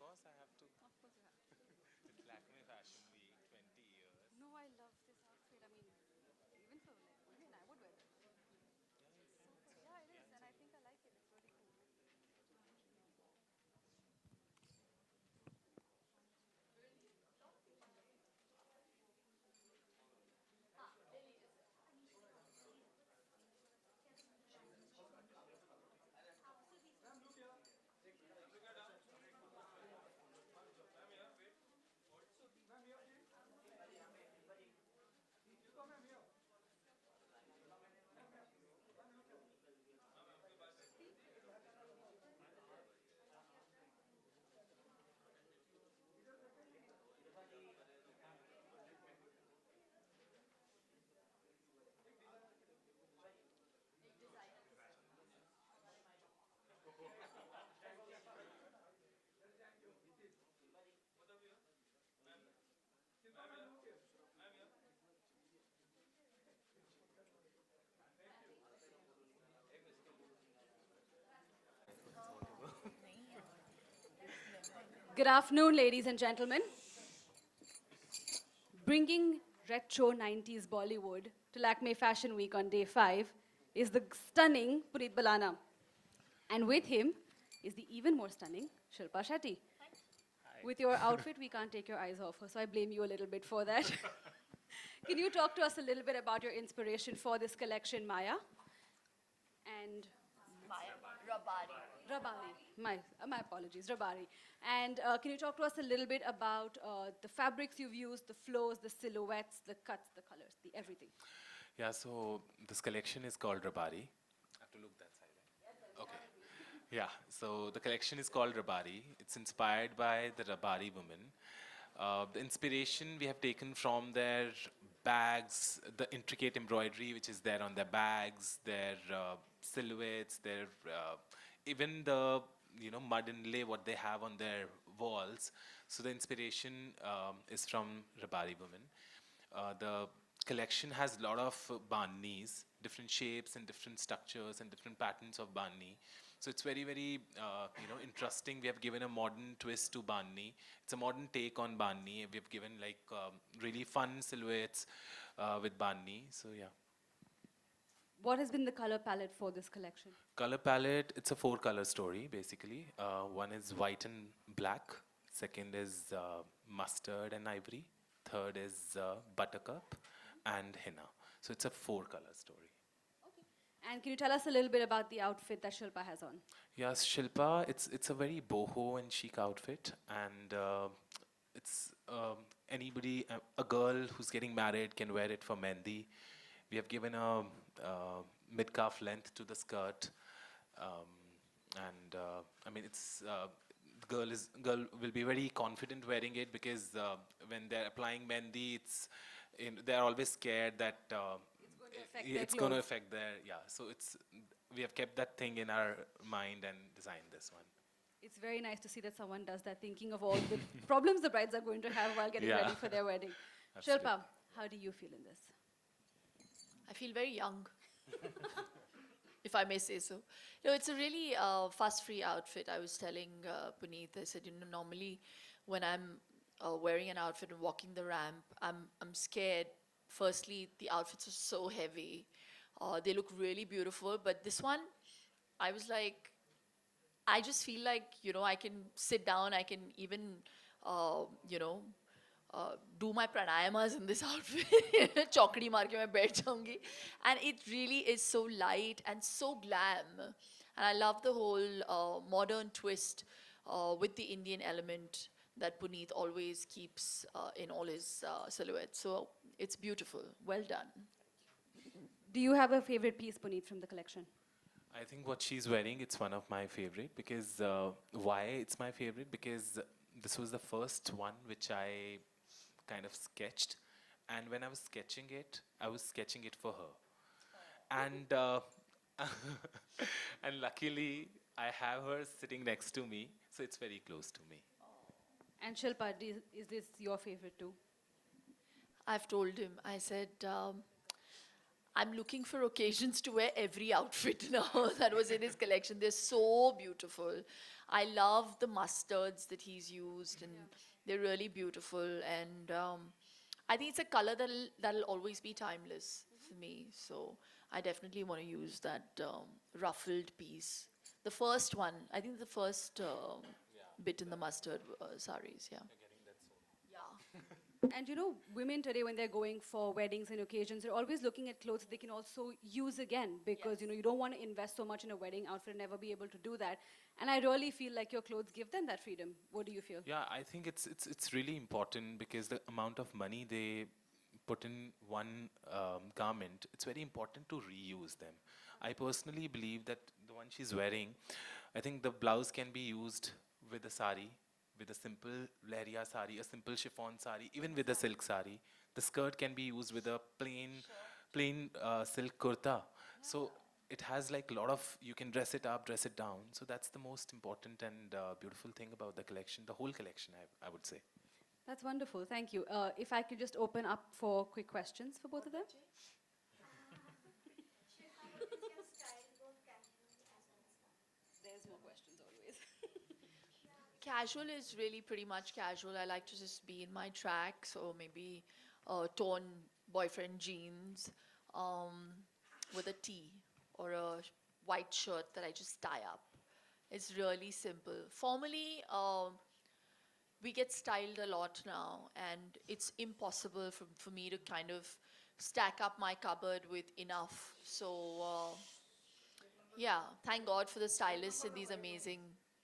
course, I have to. Of course you have. It's Lakme Fashion Week, 20 years. No, I love this outfit. I mean, even for like women, I would wear this. Yeah, It's so it's good. a Yeah, it yeah, is, it's and a I think I like it. It's really cool. Good afternoon, ladies and gentlemen. Bringing retro 90s Bollywood to Lakme Fashion Week on day 5 is the stunning Puneet Balana. And with him is the even more stunning Shilpa Shetty. With your outfit, we can't take your eyes off her, so I blame you a little bit for that. Can you talk to us a little bit about your inspiration for this collection, Maya? And Maya Rabari. Rabari. My apologies, Rabari. And can you talk to us a little bit about the fabrics you've used, the flows, the silhouettes, the cuts, the colors, the everything? Yeah, so this collection is called Rabari. I have to look that side. Right? Okay. Yeah, so the collection is called Rabari. It's inspired by the Rabari women. The inspiration we have taken from their bags, the intricate embroidery which is there on their bags, their silhouettes, their even the mud inlay what they have on their walls. So the inspiration is from Rabari women. The collection has a lot of bannis, different shapes and different structures and different patterns of banni. So it's very, very, interesting. We have given a modern twist to banni. It's a modern take on banni. We have given like really fun silhouettes with banni. So yeah. What has been the color palette for this collection? Color palette, it's a four-color story basically. One is white and black. Second is mustard and ivory. Third is buttercup and henna. So it's a four-color story. Okay. And can you tell us a little bit about the outfit that Shilpa has on? Yes, Shilpa, it's a very boho and chic outfit, and it's anybody, a girl who's getting married can wear it for mehndi. We have given a mid-calf length to the skirt, um, and I mean it's the girl will be very confident wearing it because when they're applying mehndi, they're always scared that it's going to affect their So we have kept that thing in our mind and designed this one. It's very nice to see that someone does that, thinking of all the problems the brides are going to have while getting Yeah. ready for their wedding. Absolutely. Shilpa, how do you feel in this? I feel very young, if I may say so. No, it's a really fuss-free outfit. I was telling Puneet, I said, normally when I'm wearing an outfit and walking the ramp, I'm scared. Firstly, the outfits are so heavy. They look really beautiful, but this one, I was like, I just feel like, I can sit down, I can even, uh, you know, do my pranayamas in this outfit. Chokdi maar ke main baith jaungi. And it really is so light and so glam. And I love the whole modern twist with the Indian element that Puneet always keeps in all his silhouettes. So it's beautiful. Well done. Do you have a favorite piece, Puneet, from the collection? I think what she's wearing, it's one of my favorite because why it's my favorite? Because this was the first one which I kind of sketched, and when I was sketching it, I was sketching it for her, and and luckily I have her sitting next to me, so it's very close to me. And Shilpa, is this your favorite too? I've told him, I said, I'm looking for occasions to wear every outfit now that was in his collection. They're so beautiful. I love the mustards that he's used, and they're really beautiful. And I think it's a color that'll always be timeless for me. So I definitely want to use that ruffled piece. The first one, I think the first bit in the mustard saris, yeah. Yeah. And you know, women today, when they're going for weddings and occasions, they're always looking at clothes that they can also use again, because you know, you don't want to invest so much in a wedding outfit and never be able to do that. And I really feel like your clothes give them that freedom. What do you feel? Yeah, I think it's really important because the amount of money they put in one garment, it's very important to reuse them. I personally believe that the one she's wearing, I think the blouse can be used with a sari, with a simple leria sari, a simple chiffon sari, even with a silk sari. The skirt can be used with a plain silk kurta. So it has like a lot of, you can dress it up, dress it down. So that's the most important and beautiful thing about the collection, the whole collection, I would say. That's wonderful. Thank you. If I could just open up for quick questions for both of them. There's more questions always. Casual is really pretty much casual. I like to just be in my tracks, or maybe torn boyfriend jeans with a tee, or a white shirt that I just tie up. It's really simple. Formally, we get styled a lot now, and it's impossible for me to kind of stack up my cupboard with enough. So, yeah, thank God for the stylists and these amazing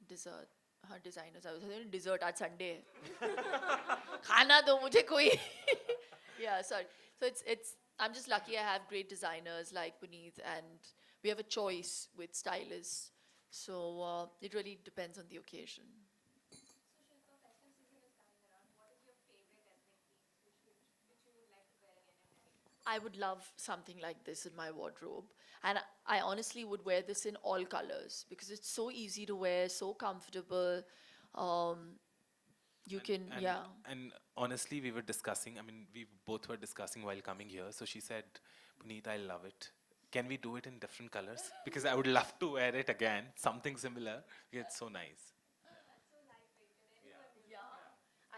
designers. I was saying dessert at Sunday. Khana do mujhe koi. Yeah, sorry. So I'm just lucky I have great designers like Puneet, and we have a choice with stylists. So it really depends on the occasion. I would love something like this in my wardrobe. And I honestly would wear this in all colors because it's so easy to wear, so comfortable. You can, yeah. And honestly, we were discussing, I mean, we both were discussing while coming here. So she said, Puneet, I love it. Can we do it in different colors? Because I would love to wear it again, something similar. It's so nice.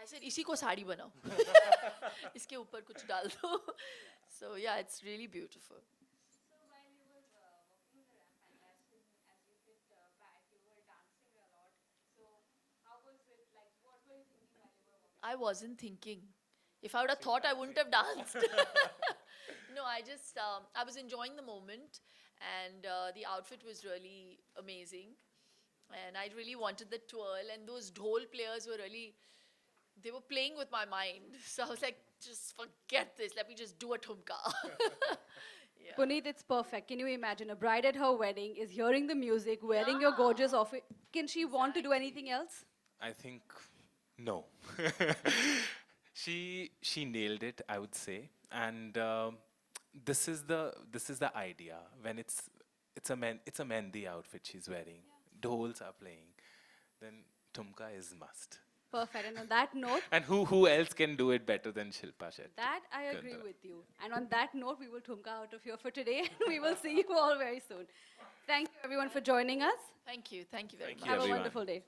I said, इसी को साड़ी बनाओ. इसके ऊपर कुछ डाल दो. So yeah, it's really beautiful. So while you were walking the ramp, and as you sit back, you were dancing a lot. So how was it like? What were you thinking while you were walking? I wasn't thinking. If I would have thought, I wouldn't have danced. No, I was enjoying the moment, and the outfit was really amazing. And I really wanted the twirl, and those dhol players were really, they were playing with my mind. So I was like, just forget this. Let me just do a thumka. Yeah. Puneet, it's perfect. Can you imagine a bride at her wedding is hearing the music, wearing your gorgeous outfit? Can she want to do anything else? I think no. She nailed it, I would say. And this is the idea. When it's a mehndi outfit she's wearing. Dhols are playing. Then thumka is must. Perfect. And on that note, And who else can do it better than Shilpa Shetty? that I agree Good. with you. And on that note, we will thumka out of here for today. We will see you all very soon. Thank you everyone for joining us. Thank you. Thank you very Thank much. you, Have a everyone. wonderful day.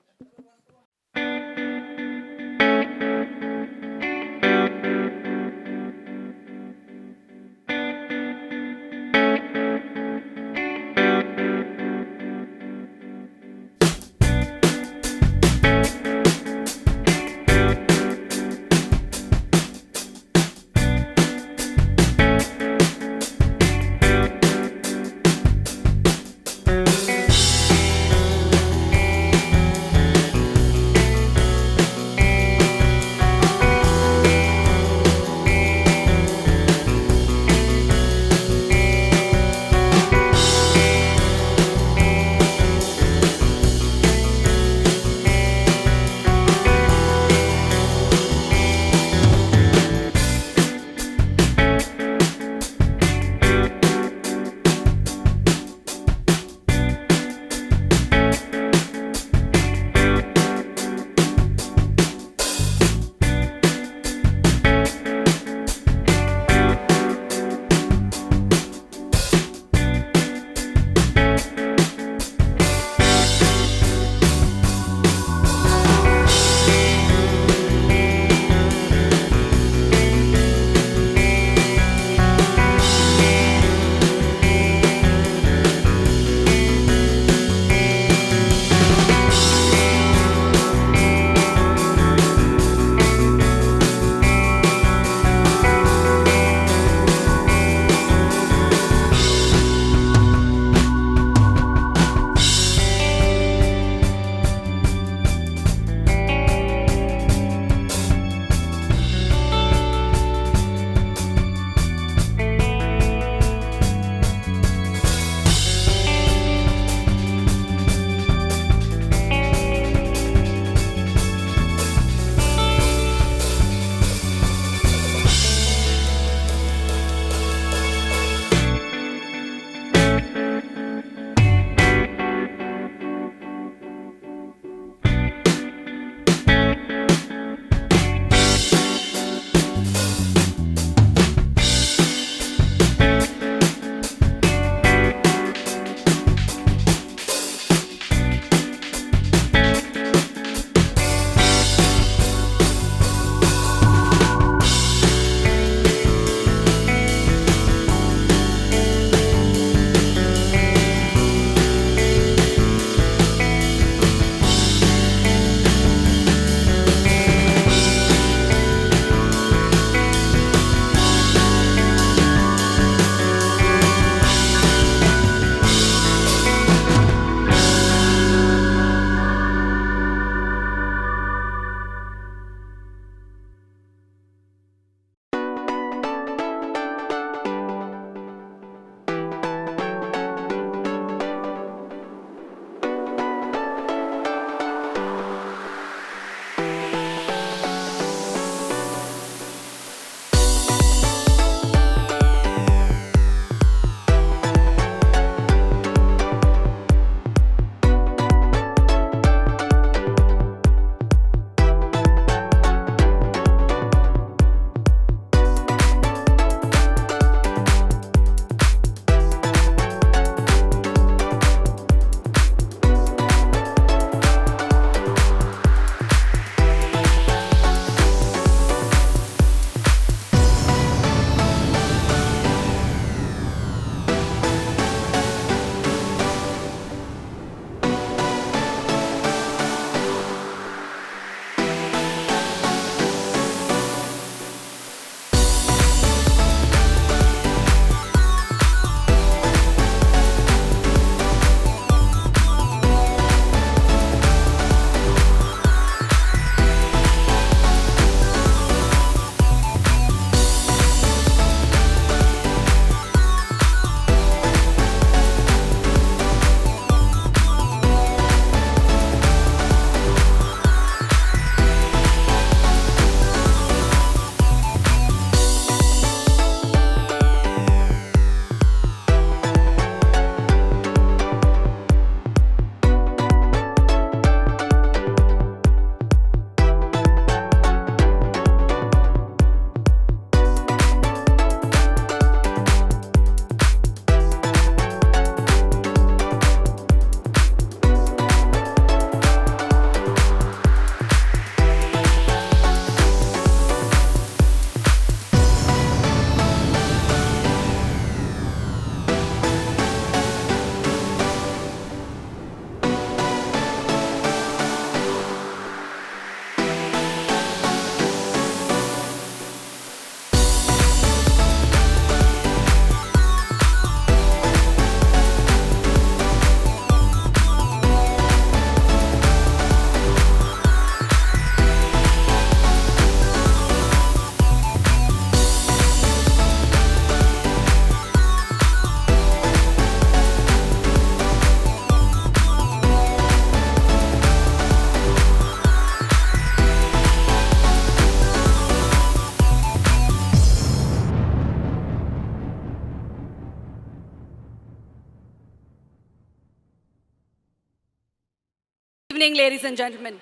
Evening, ladies and gentlemen.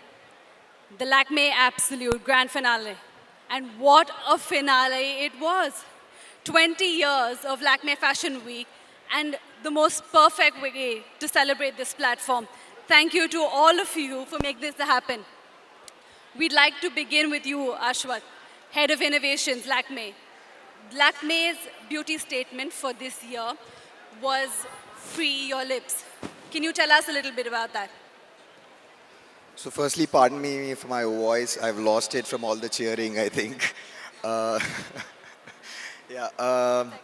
The Lakme Absolute Grand Finale. And what a finale it was. 20 years of Lakme Fashion Week and the most perfect way to celebrate this platform. Thank you to all of you for making this happen. We'd like to begin with you, Ashwat, Head of Innovations, Lakme. Lakme's beauty statement for this year was free your lips. Can you tell us a little bit about that? So firstly, pardon me for my voice. I've lost it from all the cheering, I think. Uh,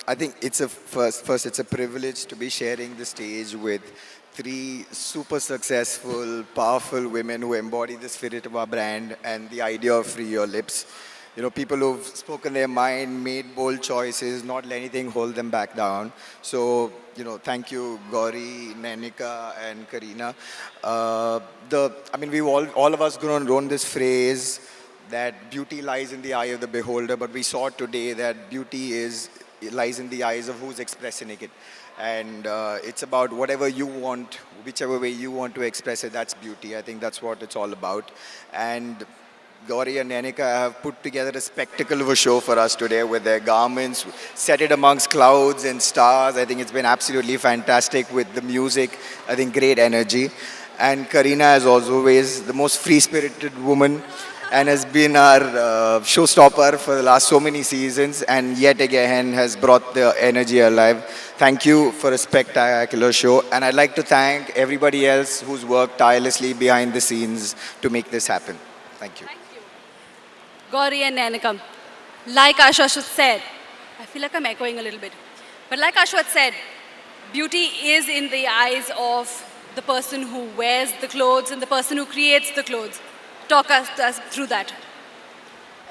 I think it's it's a privilege to be sharing the stage with three super successful, powerful women who embody the spirit of our brand and the idea of free your lips. You know, people who've spoken their mind, made bold choices, not let anything hold them back down. So, you know, thank you, Gauri, Nanika, and Karina. We've all of us grown this phrase that beauty lies in the eye of the beholder, but we saw today that beauty lies in the eyes of who's expressing it. And it's about whatever you want, whichever way you want to express it, that's beauty. I think that's what it's all about. And Gauri and Nanika have put together a spectacle of a show for us today with their garments, set it amongst clouds and stars. I think it's been absolutely fantastic with the music. I think great energy. And Karina, as always, the most free-spirited woman and has been our showstopper for the last so many seasons and yet again has brought the energy alive. Thank you for a spectacular show. And I'd like to thank everybody else who's worked tirelessly behind the scenes to make this happen. Thank you. Gauri and Nanika, like Ashwat said, I feel like I'm echoing a little bit, but like Ashwat said, beauty is in the eyes of the person who wears the clothes and the person who creates the clothes. Talk us through that.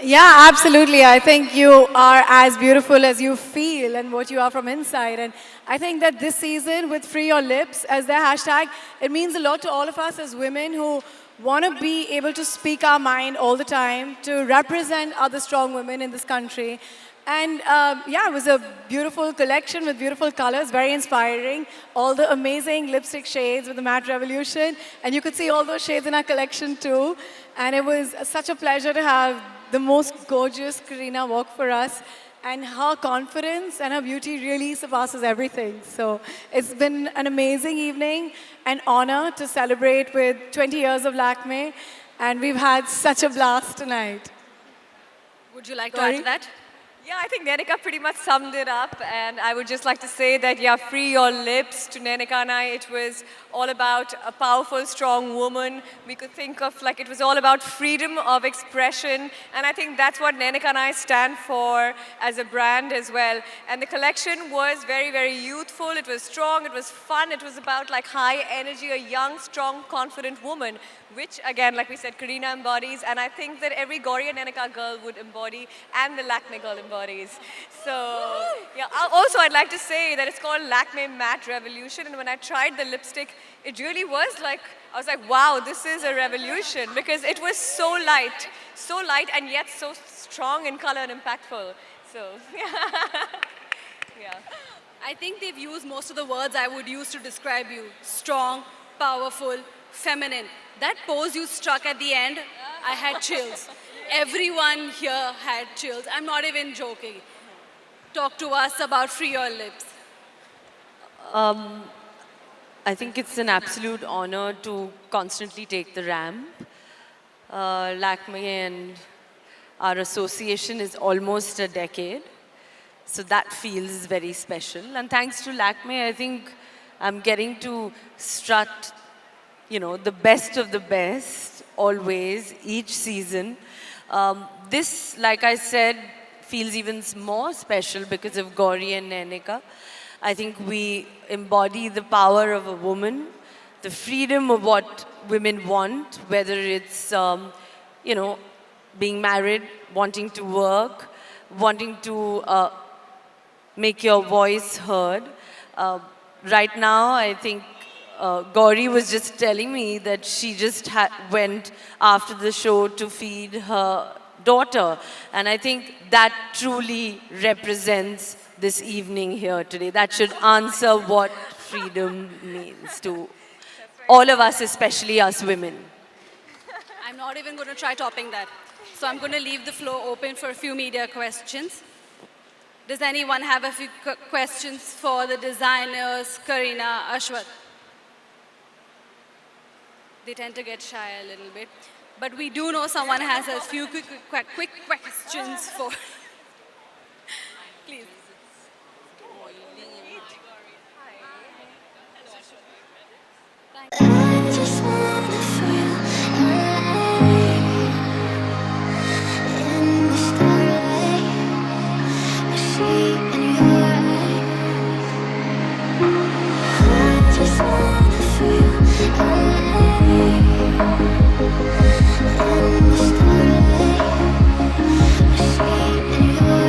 Yeah, absolutely. I think you are as beautiful as you feel and what you are from inside. And I think that this season with Free Your Lips as their hashtag, it means a lot to all of us as women who want to be able to speak our mind all the time, to represent other strong women in this country. And it was a beautiful collection with beautiful colors, very inspiring. All the amazing lipstick shades with the Matte Revolution. And you could see all those shades in our collection too. And it was such a pleasure to have the most gorgeous Karina walk for us. And her confidence and her beauty really surpasses everything. So it's been an amazing evening, an honor to celebrate with 20 years of Lakme. And we've had such a blast tonight. Would you like to add to that? Yeah, I think Nanika pretty much summed it up, and I would just like to say that, yeah, free your lips. To Nanika and I, it was all about a powerful, strong woman. We could think of like it was all about freedom of expression, and I think that's what Nanika and I stand for as a brand as well. And the collection was very, very youthful. It was strong. It was fun. It was about like high energy, a young, strong, confident woman, which again, like we said, Karina embodies, and I think that every Gauri and Nanika girl would embody, and the Lakme girl embodies. So, yeah. Also, I'd like to say that it's called Lakme Matte Revolution, and when I tried the lipstick, it really was like, I was like, wow, this is a revolution, because it was so light and yet so strong in color and impactful. So, yeah. I think they've used most of the words I would use to describe you. Strong, powerful, feminine. That pose you struck at the end, I had chills. Everyone here had chills. I'm not even joking. Talk to us about Free Your Lips. I think it's an absolute honor to constantly take the ramp. Lakme and our association is almost a decade, so that feels very special. And thanks to Lakme, I think I'm getting to strut, you know, the best of the best, always, each season. This, like I said, feels even more special because of Gauri and Nanika. I think we embody the power of a woman, the freedom of what women want, whether it's, being married, wanting to work, wanting to make your voice heard. Right now, I think Gauri was just telling me that she just went after the show to feed her daughter. And I think that truly represents this evening here today. That should answer what freedom means to all of us, especially us women. I'm not even going to try topping that. So I'm going to leave the floor open for a few media questions. Does anyone have a few questions for the designers, Karina, Ashwath? They tend to get shy a little bit. But we do know someone has a few quick questions for... Please. I just wanna feel alive in the starlight. I see in your eyes. I just wanna feel alive in the starlight. I see in your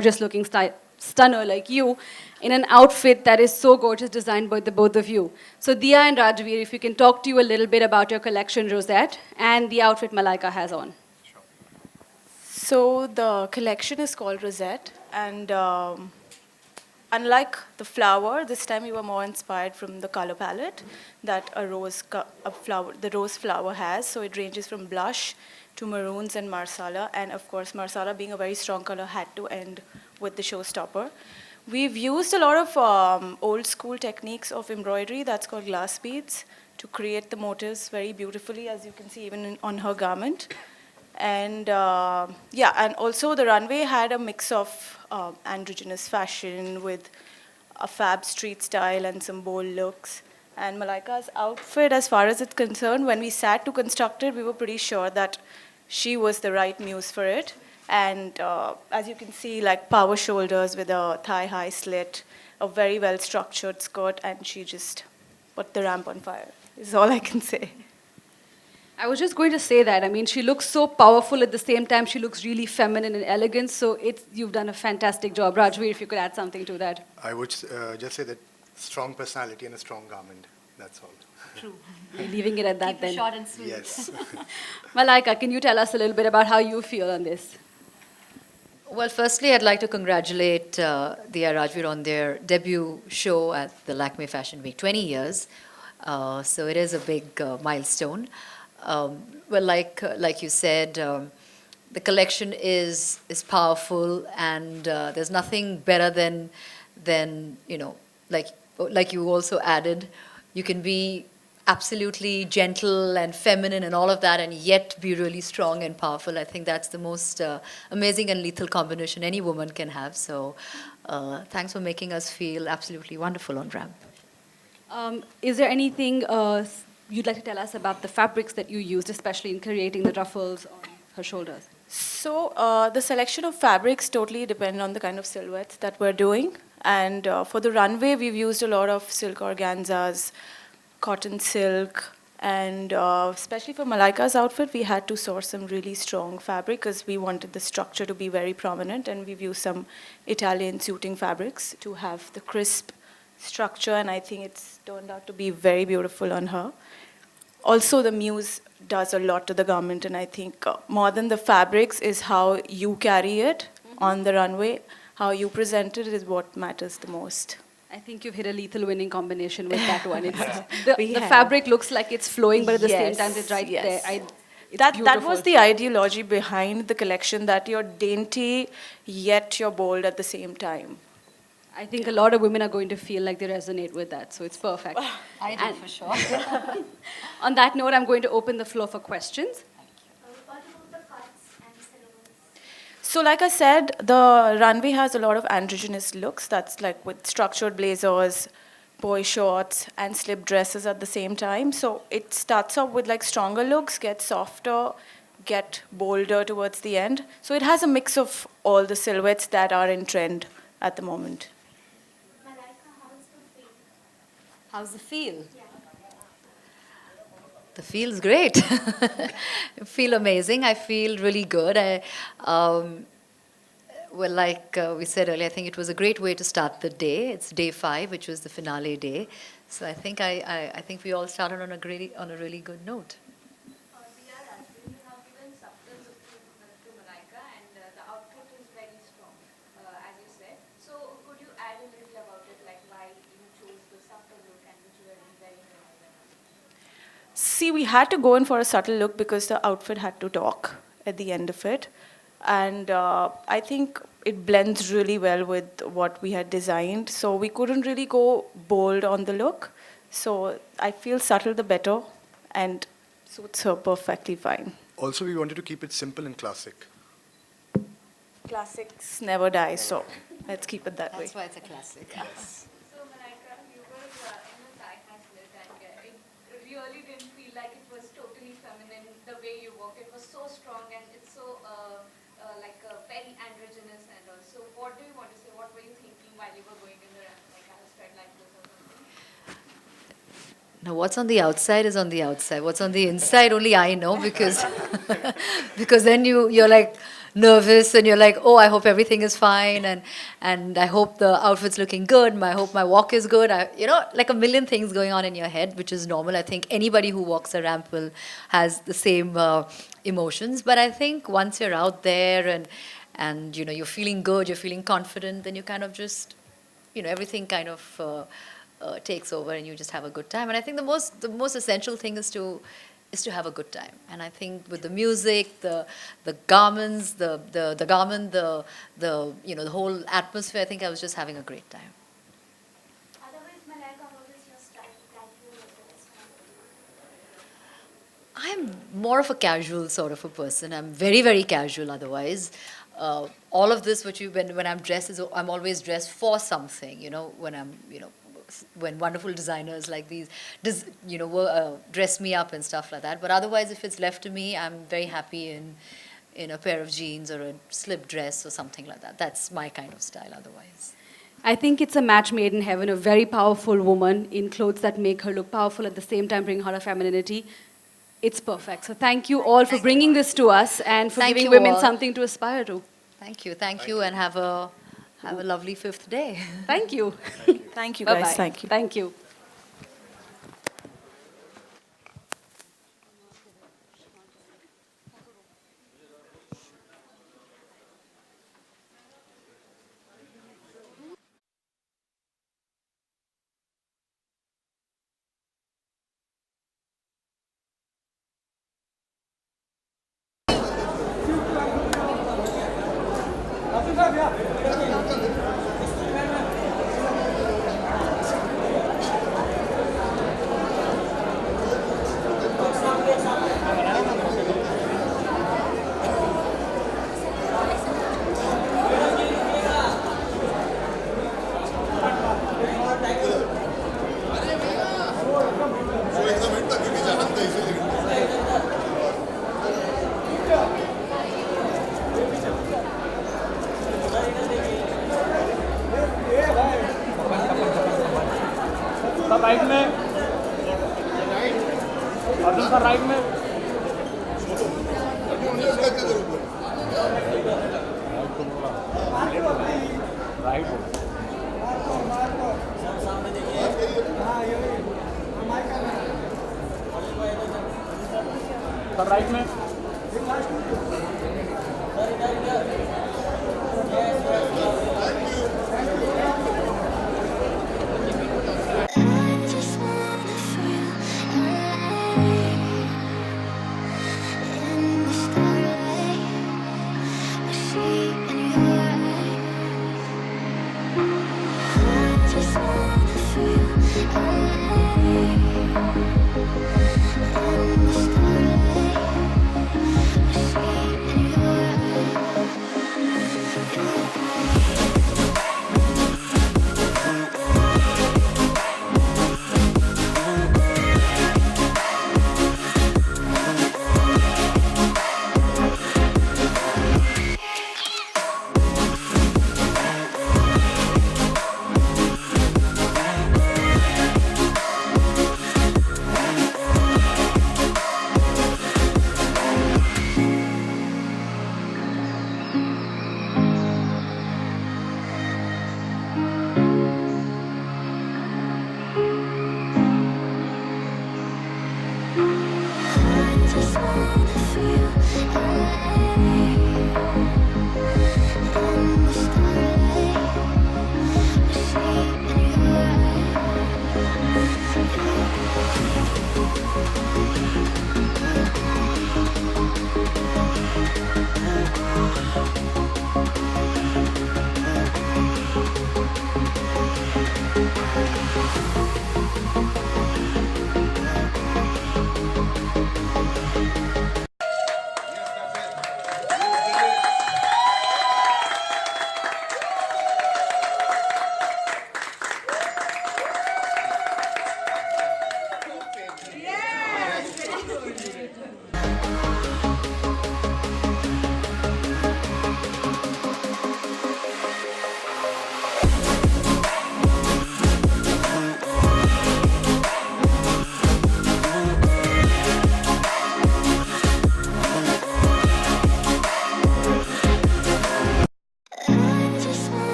gorgeous looking stunner like you in an outfit that is so gorgeous, designed by the both of you. So Dia and Rajveer, if you can talk to you a little bit about your collection, Rosette, and the outfit Malaika has on. So the collection is called Rosette, and unlike the flower, this time we were more inspired from the color palette that the rose flower has. So it ranges from blush to maroons and marsala, and of course marsala being a very strong color had to end with the showstopper. We've used a lot of old school techniques of embroidery, that's called glass beads, to create the motifs very beautifully, as you can see even on her garment. And yeah, and also the runway had a mix of androgynous fashion with a fab street style and some bold looks. And Malaika's outfit, as far as it's concerned, when we sat to construct it, we were pretty sure that she was the right muse for it. And as you can see, like power shoulders with a thigh-high slit, a very well-structured skirt, and she just put the ramp on fire, is all I can say. I was just going to say that. I mean, she looks so powerful at the same time. She looks really feminine and elegant. So you've done a fantastic job. Rajveer, if you could add something to that. I would just say that strong personality and a strong garment, that's all. True. We're leaving it at that Keep it then. short and sweet. Yes. Malaika, can you tell us a little bit about how you feel on this? Well, firstly, I'd like to congratulate Dia Rajveer on their debut show at the Lakme Fashion Week, 20 years. So it is a big milestone. Well, like you said, the collection is powerful, and there's nothing better than you know, like you also added, you can be absolutely gentle and feminine and all of that, and yet be really strong and powerful. I think that's the most amazing and lethal combination any woman can have. So thanks for making us feel absolutely wonderful on ramp. Is there anything you'd like to tell us about the fabrics that you used, especially in creating the ruffles on her shoulders? So the selection of fabrics totally depend on the kind of silhouettes that we're doing. And for the runway, we've used a lot of silk organzas, cotton silk, and especially for Malaika's outfit, we had to source some really strong fabric because we wanted the structure to be very prominent, and we've used some Italian suiting fabrics to have the crisp structure, and I think it's turned out to be very beautiful on her. Also, the muse does a lot to the garment, and I think more than the fabrics is how you carry it on the runway, how you present it is what matters the most. I think you've hit a lethal winning combination with that one. It's, We the have. fabric looks like it's flowing, but at the same time, it's right Yes, there. yes. It's That beautiful. was the ideology behind the collection, that you're dainty, yet you're bold at the same time. I think a lot of women are going to feel like they resonate with that, so it's perfect. I do, And- for sure. On that note, I'm going to open the floor for questions. So like I said, the runway has a lot of androgynous looks. That's like with structured blazers, boy shorts, and slip dresses at the same time. So it starts off with like stronger looks, gets softer, get bolder towards the end. So it has a mix of all the silhouettes that are in trend at the moment. How's the feel? The feel's great. I feel amazing. I feel really good. Well, like we said earlier, I think it was a great way to start the day. It's day 5, which was the finale day. So I think I think we all started on a really good note. See, we had to go in for a subtle look because the outfit had to talk at the end of it. And I think it blends really well with what we had designed. So we couldn't really go bold on the look. So I feel subtle the better, and suits her perfectly fine. Also, we wanted to keep it simple and classic. Classics never die, so let's keep it that way. That's why it's a classic. So, Malaika, you were in the thigh-high slit, and it really didn't feel like it was totally feminine the way you walk. It was so strong, and it's so very androgynous. And also, what do you want to say? What were you thinking while you were going in the ramp? Like, I was felt like this or something. Now, what's on the outside is on the outside. What's on the inside, only I know, because because then you're like, nervous and you're like, oh, I hope everything is fine, and I hope the outfit's looking good. I hope my walk is good. You know, like a million things going on in your head, which is normal. I think anybody who walks a ramp will has the same emotions. But I think once you're out there and you know you're feeling good, you're feeling confident, then you kind of just, you know, everything kind of takes over and you just have a good time. And I think the most essential thing is to have a good time. And I think with the music, the garments, the garment, the you know, the whole atmosphere, I think I was just having a great time. Otherwise, Malaika, what is your style? Casual or dress? I'm more of a casual sort of a person. I'm very, very casual otherwise. All of this, when I'm dressed, I'm always dressed for something, you know, when wonderful designers like these, you know, dress me up and stuff like that. But otherwise, if it's left to me, I'm very happy in a pair of jeans or a slip dress or something like that. That's my kind of style otherwise. I think it's a match made in heaven, a very powerful woman in clothes that make her look powerful, at the same time bring her femininity. It's perfect. So thank you all for bringing this to us and for Thank giving you women all. something to aspire to. Thank you, and have a lovely 5th day. Thank you. Thank you, Bye-bye. guys. Thank you. Thank you. Right में Arjun sir right में right sir right में I just wanna feel alive in the starlight. I see in your eyes. I just wanna feel alive in the starlight. I see in your eyes. I just wanna feel alive in the starlight. I see in your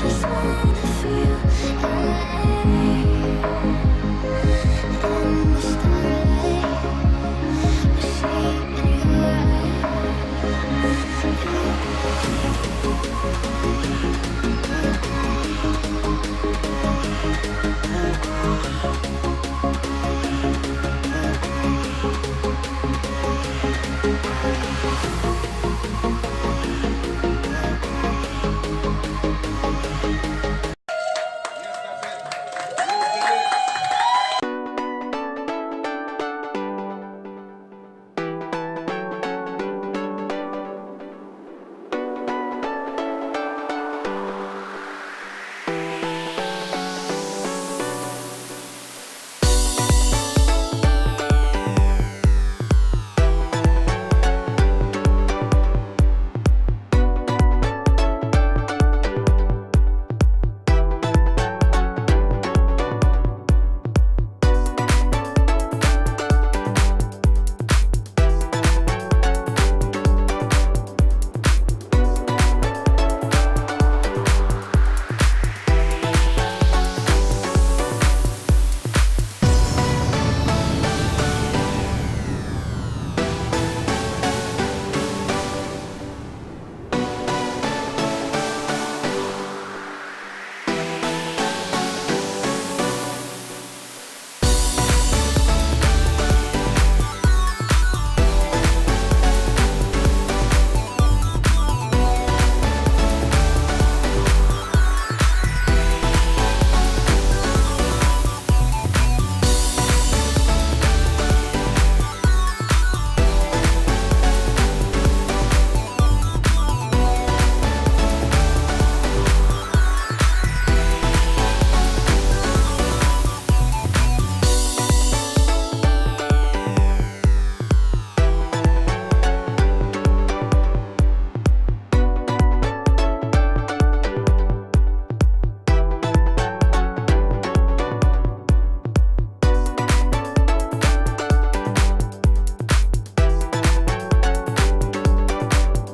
just wanna feel your name.